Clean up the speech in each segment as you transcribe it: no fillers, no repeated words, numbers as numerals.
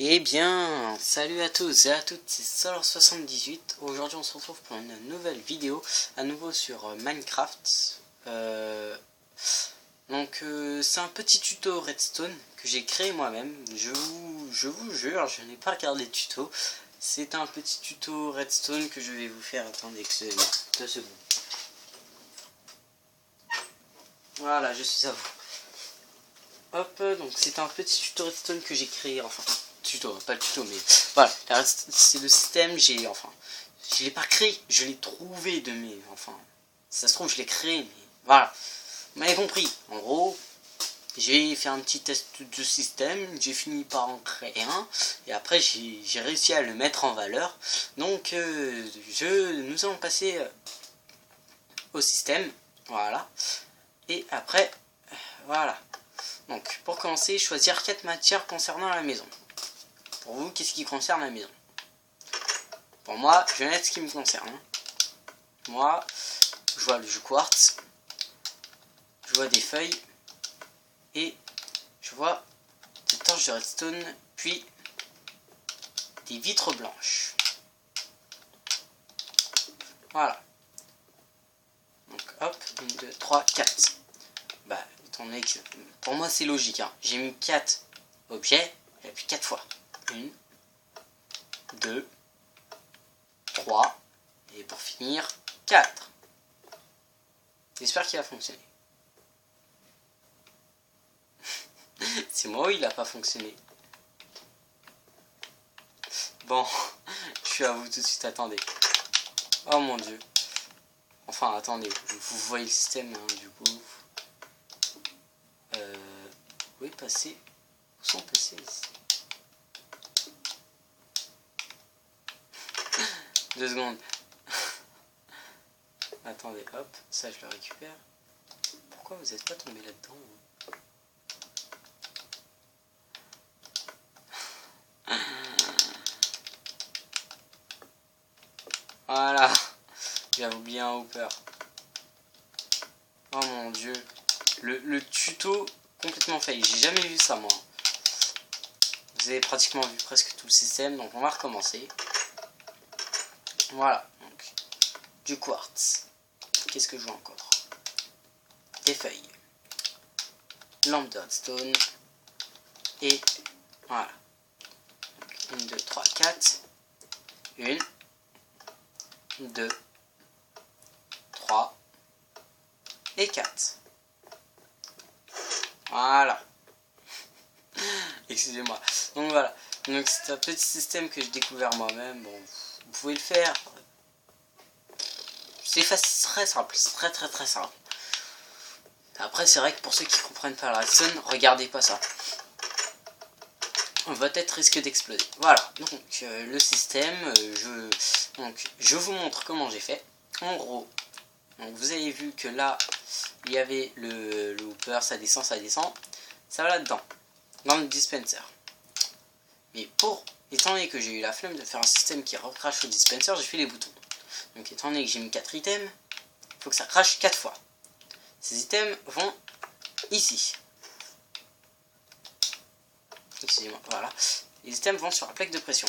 Eh bien, salut à tous et à toutes, c'est Solor78. Aujourd'hui on se retrouve pour une nouvelle vidéo, à nouveau sur Minecraft. C'est un petit tuto Redstone que j'ai créé moi-même. Je vous jure, je n'ai pas regardé le tuto. C'est un petit tuto Redstone que je vais vous faire. Attendez, excusez-moi, 2 secondes. Voilà, je suis à vous. Hop, donc c'est un petit tuto Redstone que j'ai créé, enfin, tuto, pas le tuto, mais voilà, c'est le système, je l'ai pas créé, je l'ai trouvé de mes, ça se trouve, je l'ai créé, mais voilà, vous m'avez compris, en gros, j'ai fait un petit test de système, j'ai fini par en créer un, et après j'ai réussi à le mettre en valeur, donc nous allons passer au système, voilà, et après, voilà. Donc, pour commencer, choisir 4 matières concernant la maison. Pour vous, qu'est-ce qui concerne la maison? Pour moi, je vais mettre ce qui me concerne. Moi, je vois du quartz, je vois des feuilles, et je vois des torches de redstone, puis des vitres blanches. Voilà. Donc, hop, 1, 2, 3, 4. Bah, étant donné que pour moi, c'est logique. Hein. J'ai mis 4 objets, j'appuie 4 fois. 1, 2, 3, et pour finir, 4. J'espère qu'il va fonctionner. C'est moi ou il n'a pas fonctionné? Bon, je suis à vous tout de suite, attendez. Oh mon dieu. Enfin, attendez, vous voyez le système, hein, du coup. Où est passé? Où sont passés ici? 2 secondes. Attendez, hop, ça je le récupère. Pourquoi vous n'êtes pas tombé là-dedans? Voilà, j'ai oublié un hopper. Oh mon dieu, le tuto complètement failli, j'ai jamais vu ça moi. Vous avez pratiquement vu presque tout le système, donc on va recommencer. Voilà, donc du quartz. Qu'est-ce que je vois encore? Des feuilles. Lampe de redstone. Et voilà. 1, 2, 3, 4. 1, 2, 3 et 4. Voilà. Excusez-moi. Donc voilà. Donc c'est un petit système que j'ai découvert moi-même. Bon, vous pouvez le faire. C'est très simple. C'est très simple. Après, c'est vrai que pour ceux qui comprennent pas la redstone, regardez pas ça. Votre tête risque d'exploser. Voilà. Donc le système, je vous montre comment j'ai fait. En gros, donc vous avez vu que là, il y avait le hooper, ça descend. Ça va là-dedans, dans le dispenser. Mais étant donné que j'ai eu la flemme de faire un système qui recrache au dispenser, j'ai fait les boutons. Donc étant donné que j'ai mis 4 items, il faut que ça crache 4 fois. Ces items vont ici. Excusez-moi, voilà. Les items vont sur la plaque de pression.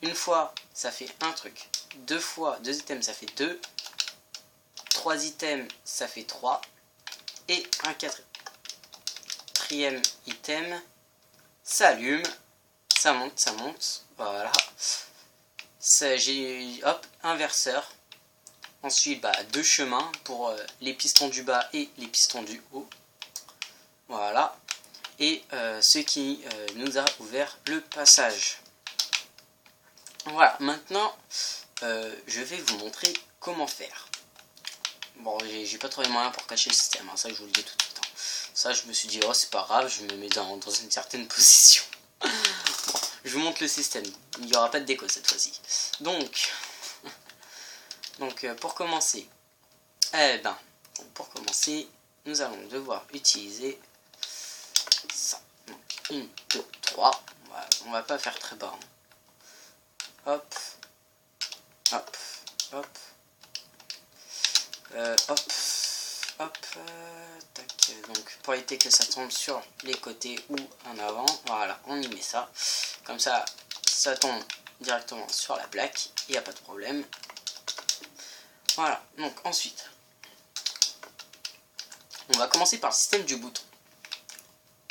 Une fois, ça fait un truc. 2 fois, 2 items, ça fait 2. 3 items, ça fait 3. Et un 4e item, ça allume. Ça monte. Voilà. J'ai, hop, inverseur. Ensuite, 2 chemins pour les pistons du bas et les pistons du haut. Voilà. Et ce qui nous a ouvert le passage. Voilà, maintenant je vais vous montrer comment faire. Bon, j'ai pas trouvé moyen pour cacher le système, hein, ça je vous le dis tout de suite. Hein. Ça je me suis dit, oh c'est pas grave, je me mets dans une certaine position. Bon, je vous montre le système, il n'y aura pas de déco cette fois-ci. Donc pour commencer, nous allons devoir utiliser ça. Donc 1, 2, 3. On va pas faire très bas. Hein. Hop. Hop. Hop. Tac. Donc pour éviter que ça tombe sur les côtés ou en avant, voilà, on y met ça. Comme ça tombe directement sur la plaque, il n'y a pas de problème. Voilà, donc ensuite, on va commencer par le système du bouton.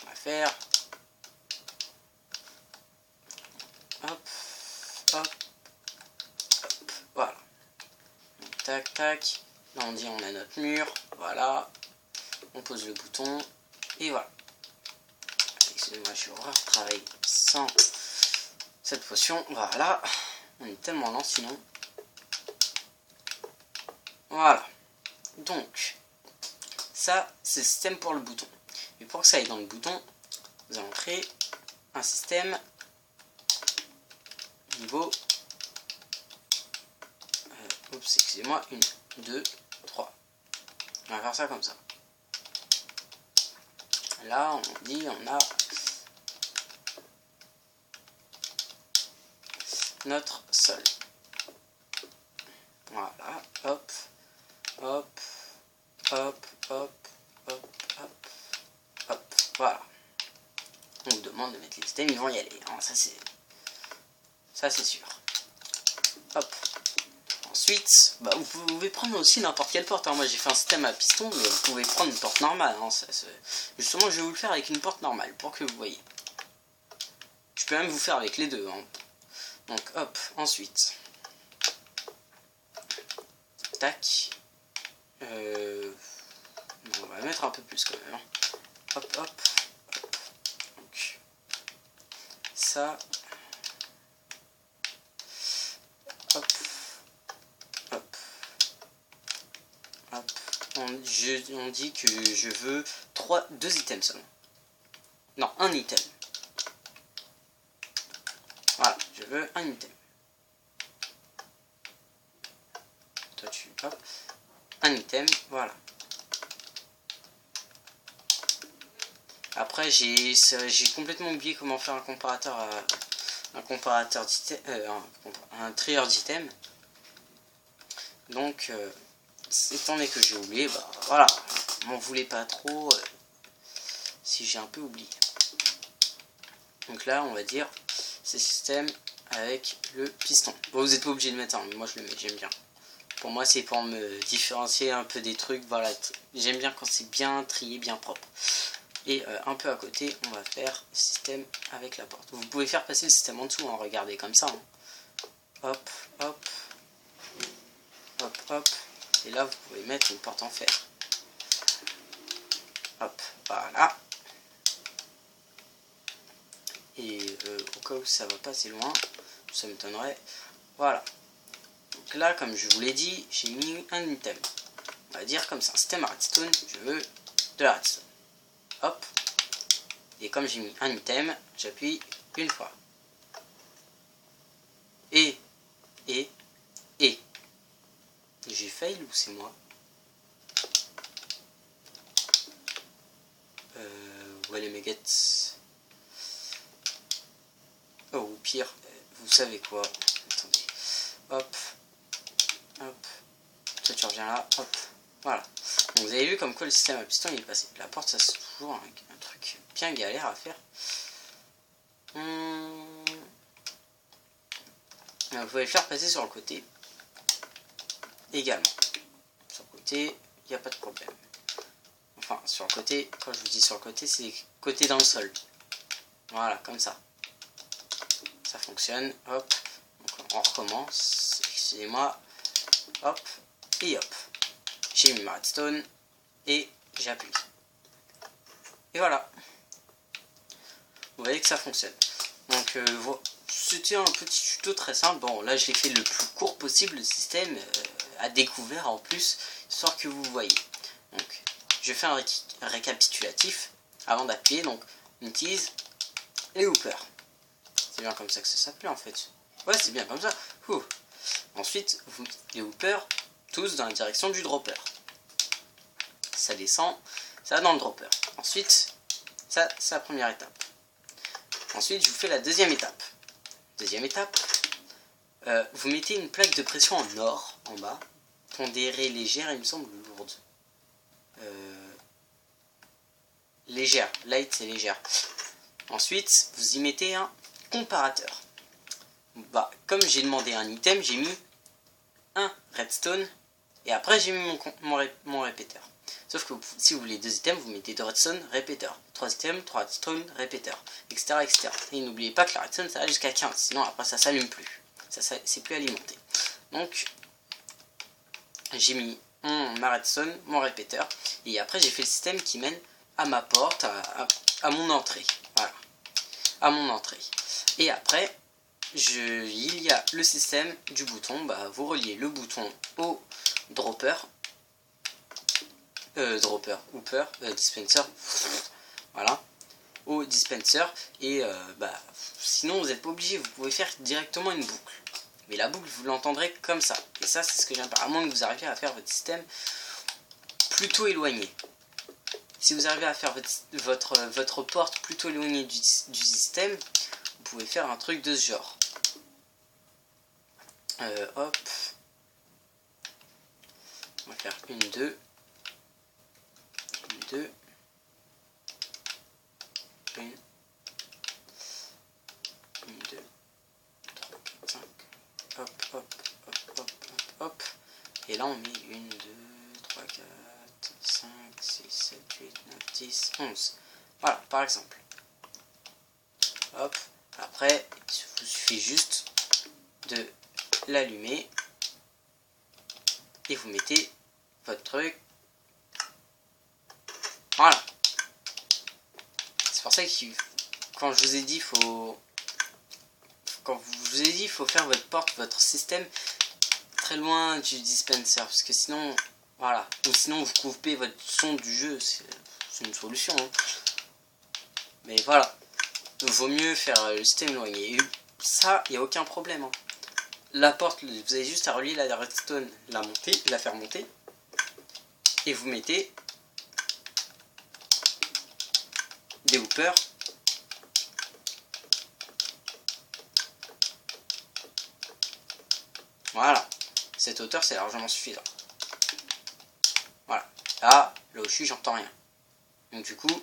On va faire... Hop, hop, hop, voilà. Donc, tac, tac. Là on dit on a notre mur, voilà. On pose le bouton, et voilà. Excusez-moi, je vais retravailler sans cette potion, voilà. On est tellement lent sinon. Voilà. Donc, ça, c'est le système pour le bouton. Et pour que ça aille dans le bouton, nous allons créer un système niveau... oups, excusez-moi, 1, 2, 3. On va faire ça comme ça. Là, on dit, on a notre sol. Voilà, hop, hop, hop, hop, hop, hop, hop, voilà. On vous demande de mettre les systèmes, ils vont y aller. Hein, ça c'est sûr. Hop. Ensuite, bah, vous pouvez prendre aussi n'importe quelle porte. Hein. Moi j'ai fait un système à piston, mais vous pouvez prendre une porte normale. Hein. Justement, je vais vous le faire avec une porte normale pour que vous voyez. Je peux même vous faire avec les deux. Hein. Donc hop, ensuite. Tac. On va mettre un peu plus quand même. Hein. Hop, hop, hop. Donc, ça. Hop. Hop. Hop. On dit que je veux 2 items seulement. Non, un item. Voilà, je veux un item. Toi tu... Hop. Un item, voilà. Après j'ai complètement oublié comment faire un comparateur d'items, un trieur d'items. Donc étant donné que j'ai oublié, bah voilà, m'en voulez pas trop si j'ai un peu oublié. Donc là on va dire c'est système avec le piston. Bon, vous n'êtes pas obligé de mettre un, mais moi je le mets, j'aime bien. Pour moi c'est pour me différencier un peu des trucs, voilà, j'aime bien quand c'est bien trié, bien propre. Et un peu à côté, on va faire le système avec la porte. Vous pouvez faire passer le système en dessous, hein, regardez comme ça. Hein. Hop, hop, hop, hop. Et là, vous pouvez mettre une porte en fer. Hop, voilà. Et au cas où ça va pas assez loin, ça m'étonnerait. Voilà. Donc là, comme je vous l'ai dit, j'ai mis un item. On va dire comme ça, un système à redstone, je veux de la redstone. Hop. Et comme j'ai mis un item, j'appuie une fois. Et. J'ai fail ou c'est moi? Ouais les méguettes. Oh, ou pire, vous savez quoi? Attendez. Hop. Hop. Toi tu reviens là. Hop. Voilà. Donc, vous avez vu comme quoi le système à piston il est passé. La porte ça c'est toujours un truc bien galère à faire. Vous pouvez le faire passer sur le côté. Également. Sur le côté, il n'y a pas de problème. Enfin, sur le côté, quand je vous dis sur le côté, c'est côté dans le sol. Voilà, comme ça. Ça fonctionne. Hop. Donc, on recommence. Excusez-moi. Hop. Et hop. J'ai mis ma redstone. Et j'appuie. Et voilà. Vous voyez que ça fonctionne. Donc, voilà. C'était un petit tuto très simple. Bon, là, je l'ai fait le plus court possible, le système, à découvert en plus, histoire que vous voyez. Donc, je fais un récapitulatif avant d'appuyer. Donc, on utilise les hoopers. C'est bien comme ça que ça s'appelle en fait. Ouais, c'est bien comme ça. Ouh. Ensuite, vous mettez les hoopers tous dans la direction du dropper. Ça descend, ça va dans le dropper. Ensuite, ça, c'est la première étape. Ensuite, je vous fais la deuxième étape. Deuxième étape, vous mettez une plaque de pression en or en bas, pondérée légère, il me semble lourde. Légère, light c'est légère. Ensuite, vous y mettez un comparateur. Bah, comme j'ai demandé un item, j'ai mis un redstone et après j'ai mis mon répéteur. Sauf que si vous voulez 2 items, vous mettez 2 redstone, répéteur. 3 items, 3 redstone, répéteur, etc. etc. Et n'oubliez pas que la redstone ça va jusqu'à 15, sinon après ça s'allume plus. C'est plus alimenté. Donc j'ai mis ma redstone, mon répéteur, et après j'ai fait le système qui mène à ma porte, à mon entrée. Voilà. À mon entrée. Et après, il y a le système du bouton. Bah, vous reliez le bouton au dropper. Hooper, dispenser. Voilà. Au dispenser. Et bah, sinon, vous n'êtes pas obligé. Vous pouvez faire directement une boucle. Mais la boucle, vous l'entendrez comme ça. Et ça, c'est ce que j'aime pas. À moins que vous arriviez à faire votre système plutôt éloigné. Si vous arrivez à faire votre porte plutôt éloignée du système, vous pouvez faire un truc de ce genre. Hop. On va faire une, deux. Une, deux. Une, deux, trois, quatre, cinq. Hop, hop, hop, hop, hop, hop. Et là, on met une, deux, trois, quatre, 5, 6, 7, 8, 9, 10, 11. Voilà, par exemple. Hop. Après, il vous suffit juste de l'allumer. Et vous mettez votre truc. Voilà. C'est pour ça que quand je vous ai dit, il faut faire votre porte, votre système très loin du dispenser. Parce que sinon, voilà. Ou sinon, vous coupez votre son du jeu. C'est une solution. Hein. Mais voilà. Il vaut mieux faire le système éloigné. Et ça, il n'y a aucun problème. Hein. La porte, vous avez juste à relier la redstone, la faire monter. Et vous mettez des hoopers. Voilà. Cette hauteur, c'est largement suffisant. Voilà. Là où je suis, j'entends rien. Donc du coup,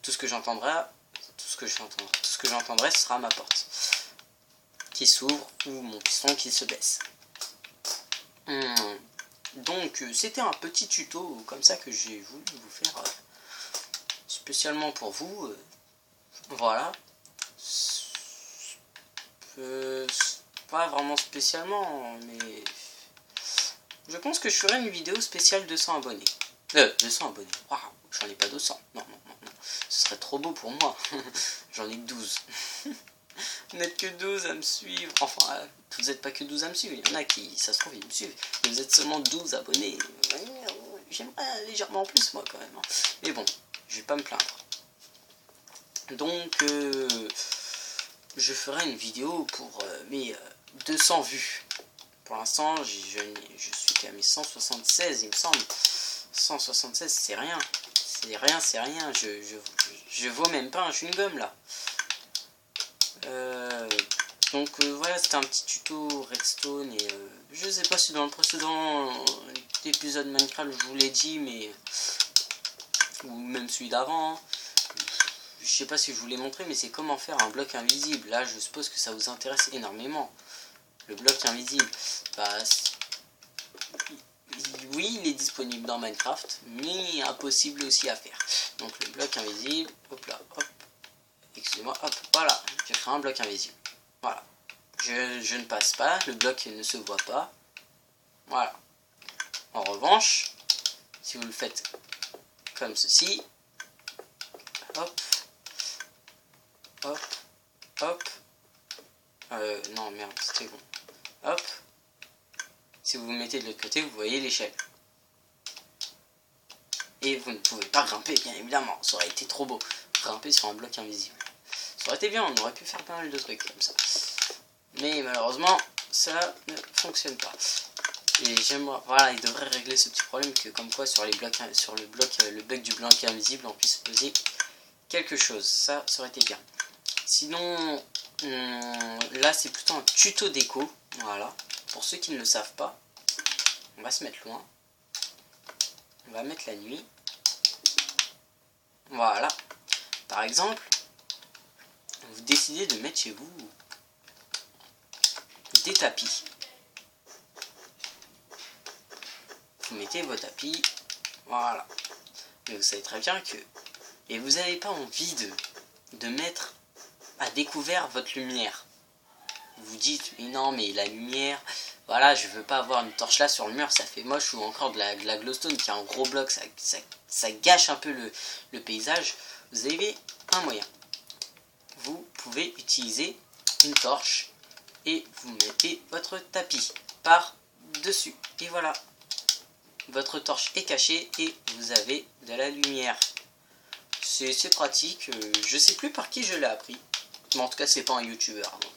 tout ce que j'entendrai, ce sera ma porte qui s'ouvre ou mon piston qui se baisse. Donc c'était un petit tuto comme ça que j'ai voulu vous faire spécialement pour vous. Voilà. Pas vraiment spécialement, mais je pense que je ferai une vidéo spéciale 200 abonnés. 200 abonnés. Waouh, j'en ai pas 200. Non. Ce serait trop beau pour moi. J'en ai 12. Vous n'êtes que 12 à me suivre. Enfin, vous n'êtes pas que 12 à me suivre. Il y en a qui, ça se trouve, ils me suivent. Mais vous êtes seulement 12 abonnés. J'aimerais légèrement plus, moi, quand même. Mais bon, je vais pas me plaindre. Donc, je ferai une vidéo pour mes 200 vues. Pour l'instant, je suis qu'à mes 176, il me semble. 176, c'est rien. C'est rien. Je vaux même pas un chewing-gum, là. Donc voilà, c'était un petit tuto Redstone et je sais pas si dans le précédent épisode Minecraft je vous l'ai dit, mais ou même celui d'avant, hein. Je sais pas si je vous l'ai montré, mais c'est comment faire un bloc invisible. Là, je suppose que ça vous intéresse énormément. Le bloc invisible, bah, oui, il est disponible dans Minecraft, mais impossible aussi à faire. Donc le bloc invisible, hop là, hop. Excusez-moi, hop, voilà, j'ai créé un bloc invisible. Voilà. Je ne passe pas, le bloc ne se voit pas. Voilà. En revanche, si vous le faites comme ceci, hop, hop, hop, non merde, c'était bon. Hop, si vous vous mettez de l'autre côté, vous voyez l'échelle. Et vous ne pouvez pas grimper, bien évidemment, ça aurait été trop beau. Grimper sur un bloc invisible. Ça aurait été bien, on aurait pu faire pas mal de trucs comme ça. Mais malheureusement, ça ne fonctionne pas. Et j'aimerais, voilà, il devrait régler ce petit problème que comme quoi sur les blocs, le bug du bloc invisible, on puisse poser quelque chose. Ça aurait été bien. Sinon, là c'est plutôt un tuto déco. Voilà. Pour ceux qui ne le savent pas, on va se mettre loin. On va mettre la nuit. Voilà. Par exemple, vous décidez de mettre chez vous des tapis. Vous mettez vos tapis, voilà. Mais vous savez très bien que... Et vous n'avez pas envie de mettre à découvert votre lumière. Vous dites, mais non, mais la lumière... Voilà, je veux pas avoir une torche là sur le mur, ça fait moche, ou encore de la glowstone qui est un gros bloc, ça gâche un peu le paysage. Vous avez un moyen. Vous pouvez utiliser une torche et vous mettez votre tapis par dessus. Et voilà, votre torche est cachée et vous avez de la lumière. C'est pratique, je sais plus par qui je l'ai appris. Mais en tout cas, c'est pas un youtubeur, donc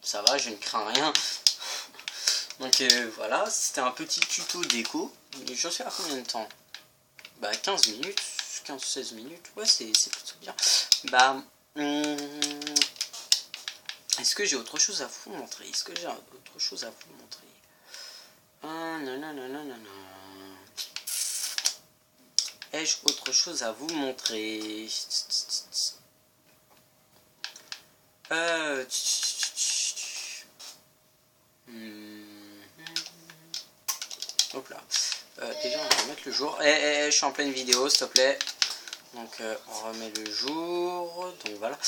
ça va, je ne crains rien. Donc voilà, c'était un petit tuto déco. J'en suis à combien de temps? Bah 15 minutes, 15-16 minutes, ouais c'est plutôt bien. Bah, est-ce que j'ai autre chose à vous montrer? Est-ce que j'ai autre chose à vous montrer? Non, non, non, non, non, non. Ai-je autre chose à vous montrer? Hop là. Déjà on va remettre le jour. Je suis en pleine vidéo, s'il te plaît. Donc on remet le jour. Donc voilà.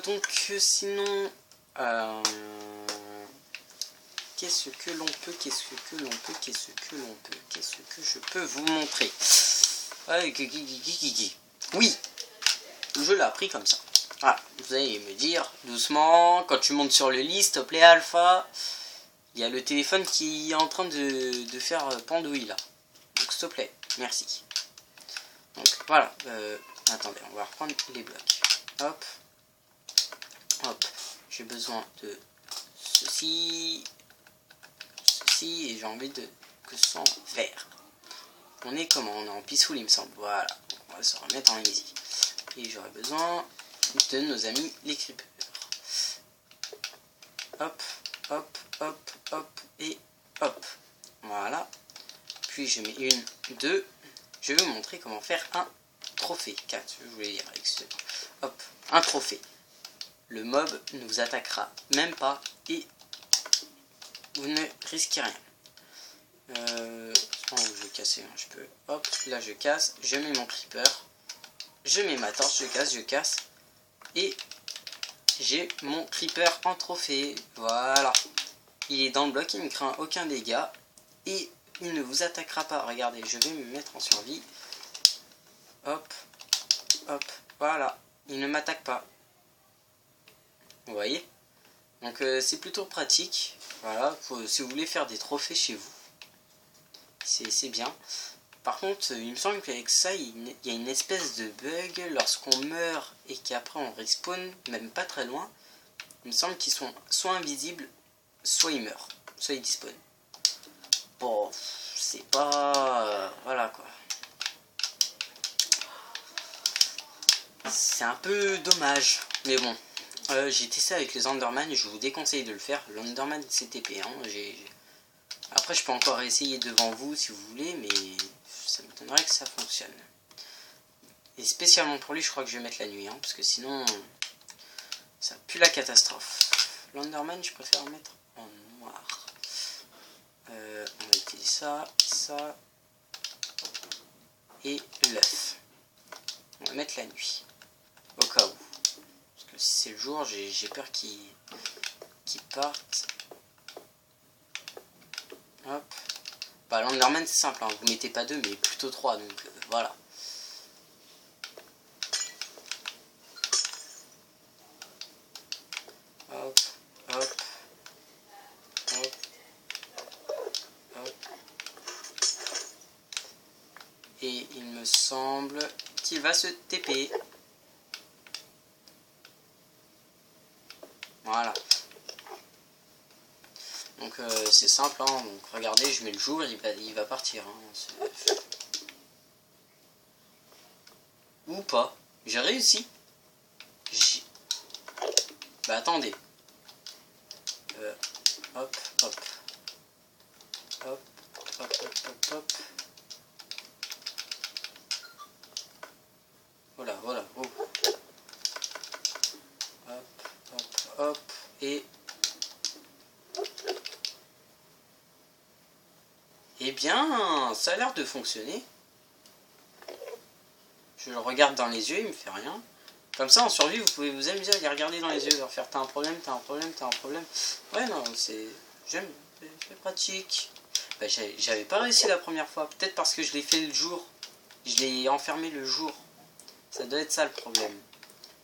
Donc sinon, qu'est-ce que l'on peut, qu'est-ce que l'on peut, qu'est-ce que l'on peut, qu'est-ce que je peux vous montrer? Oui, le jeu l'a appris comme ça. Voilà, vous allez me dire doucement, quand tu montes sur le lit, s'il te plaît Alpha, il y a le téléphone qui est en train de faire pendouille là. Donc s'il te plaît, merci. Donc voilà, attendez, on va reprendre les blocs. Hop, hop, j'ai besoin de ceci, ceci, et j'ai envie que ce soit en vert. On est comment? On est en peaceful il me semble, voilà, donc on va se remettre en easy. Et j'aurai besoin de nos amis les creepers. Hop, hop, hop, hop, et hop. Voilà. Puis je mets une, deux. Je vais vous montrer comment faire un trophée. 4, je voulais dire, excusez-moi. Hop, un trophée. Le mob ne vous attaquera même pas et vous ne risquez rien. Je vais casser, je peux. Hop, là je casse, je mets mon creeper. Je mets ma torche, je casse. Et j'ai mon creeper en trophée. Voilà. Il est dans le bloc, il ne craint aucun dégât. Et il ne vous attaquera pas. Regardez, je vais me mettre en survie. Hop, hop, voilà. Il ne m'attaque pas. Vous voyez? Donc c'est plutôt pratique. Voilà, si vous voulez faire des trophées chez vous. C'est bien. Par contre, il me semble qu'avec ça, il y a une espèce de bug. Lorsqu'on meurt et qu'après on respawn, même pas très loin, il me semble qu'ils sont soit invisibles, soit ils meurent, soit ils despawnent. Bon, c'est pas... voilà quoi. C'est un peu dommage. Mais bon, j'ai testé avec les Enderman et je vous déconseille de le faire. L'Enderman c'est TP. Hein. Après, je peux encore essayer devant vous si vous voulez, mais ça m'étonnerait que ça fonctionne. Et spécialement pour lui, je crois que je vais mettre la nuit, hein, parce que sinon, ça pue la catastrophe. L'Enderman, je préfère mettre en noir. On va utiliser ça, ça, et l'œuf. On va mettre la nuit, au cas où. Parce que si c'est le jour, j'ai peur qu'il parte. Hop. Bah, l'Enderman c'est simple, hein. Vous mettez pas 2 mais plutôt 3, donc voilà. Hop, hop, hop, hop. Et il me semble qu'il va se TP. Voilà. Donc c'est simple, hein. Donc regardez, je mets le jour, il va partir. Hein. Ou pas. J'ai réussi. Bah attendez. Hop, hop. Hop, hop, hop, hop, hop. Voilà, voilà. Oh. Hop. hop, et... Eh bien, ça a l'air de fonctionner. Je le regarde dans les yeux, il me fait rien. Comme ça, en survie, vous pouvez vous amuser à les regarder dans les yeux, leur faire t'as un problème, t'as un problème, t'as un problème. Ouais, non, c'est... J'aime, c'est pratique. Bah, j'avais pas réussi la première fois, peut-être parce que je l'ai fait le jour. Je l'ai enfermé le jour. Ça doit être ça le problème.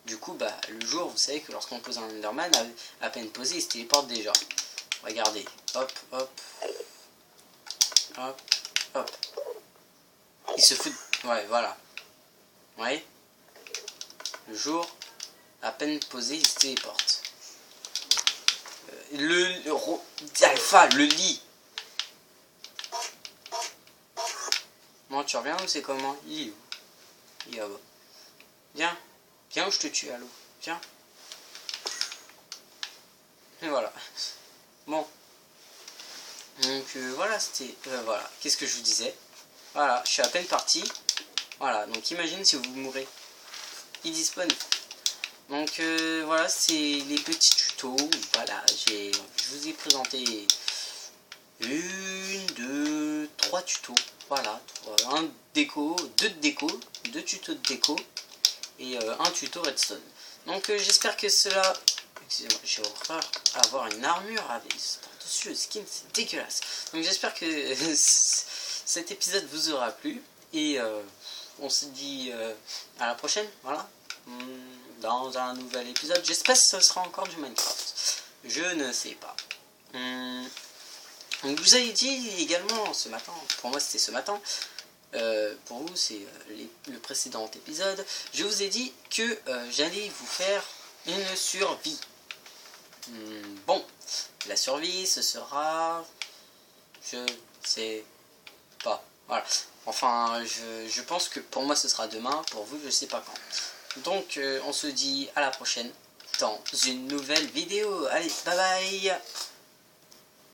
Du coup, bah, le jour, vous savez que lorsqu'on pose un Enderman, à peine posé, il se téléporte déjà. Regardez, hop, hop, hop, hop. Il se fout... Ouais, voilà. Ouais. Le jour, à peine posé, il se téléporte. Alpha, le lit. Bon, tu reviens ou c'est comment? Il est où? Il est là-bas. Viens. Viens ou je te tue, allô. Viens. Et voilà. Bon. Donc voilà, c'était... voilà. Qu'est-ce que je vous disais? Voilà, je suis à peine parti. Voilà, donc imagine si vous mourrez. Il dispone. Donc voilà, c'est les petits tutos. Voilà, je vous ai présenté 1, 2, 3 tutos. Voilà, un déco, 2 de déco, 2 tutos de déco et un tuto redstone. Donc j'espère que cela... Excusez-moi, j'ai horreur à avoir une armure avec par-dessus le skin, c'est dégueulasse. Donc j'espère que cet épisode vous aura plu et on se dit à la prochaine, voilà, dans un nouvel épisode. J'espère que ce sera encore du Minecraft. Je ne sais pas. Donc je vous avais dit également ce matin, pour moi c'était ce matin, pour vous c'est le précédent épisode, je vous ai dit que j'allais vous faire une survie. Bon, la survie ce sera... Je sais pas, voilà. Enfin, je pense que pour moi ce sera demain, pour vous je sais pas quand. Donc on se dit à la prochaine dans une nouvelle vidéo. Allez, bye bye.